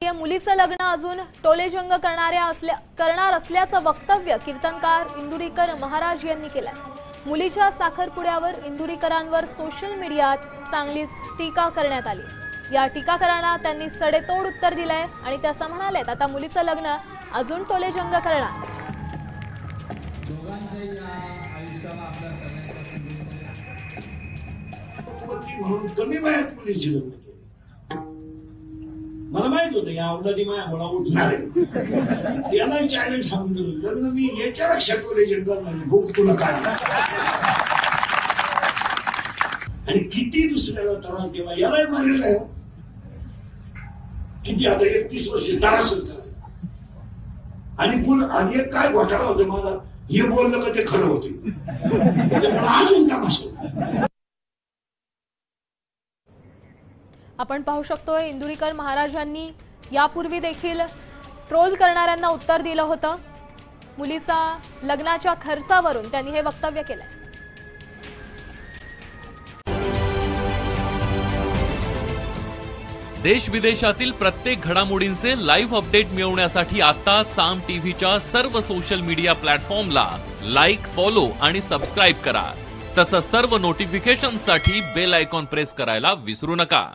या मुलीचं लग्न अजून टोलेजंग करणार असल्याचं वक्तव्य कीर्तनकार इंदुरीकर महाराज यांनी केलंय। मुलीच्या साखरपुड्यावर इंदुरीकरांवर सोशल मीडियात चांगलीच टीका करण्यात आली। या टीकाकारांना त्यांनी सडेतोड उत्तर दिलंय आणि त्या असं म्हणालेत, आता मुलीचं लग्न अजून टोलेजंग करणार। मला माहित होतं या अवलादी माया मला उठणार आहे, त्याला चॅलेंज सांगून दिलं लग्न मी याच्या लक्षात टोलेजंग करणार भूक तुला काढला आणि किती दुसऱ्याला त्रास देवा यालाही मारेल आहे किती आता 31 वर्ष त्रासच करा आणि आणि एक काय घोटाळा होता माझा हे बोललं का ते खरं होते त्याच्यामुळे अजून तमाशा। आपण पाहू शकतो इंदुरीकर महाराजांनी यापूर्वी देखील ट्रोल करणाऱ्यांना उत्तर दिलं होतं। मुलीचा लग्नाच्या खर्चावरून त्यांनी हे वक्तव्य केलंय। देश विदेशातील प्रत्येक घडामोडींचे लाईव्ह अपडेट मिळवण्यासाठी आता साम टीव्हीच्या सर्व सोशल मीडिया प्लॅटफॉर्मला लाईक, फॉलो आणि सबस्क्राइब करा। तसंच सर्व नोटिफिकेशनसाठी बेल आयकॉन प्रेस करायला विसरू नका।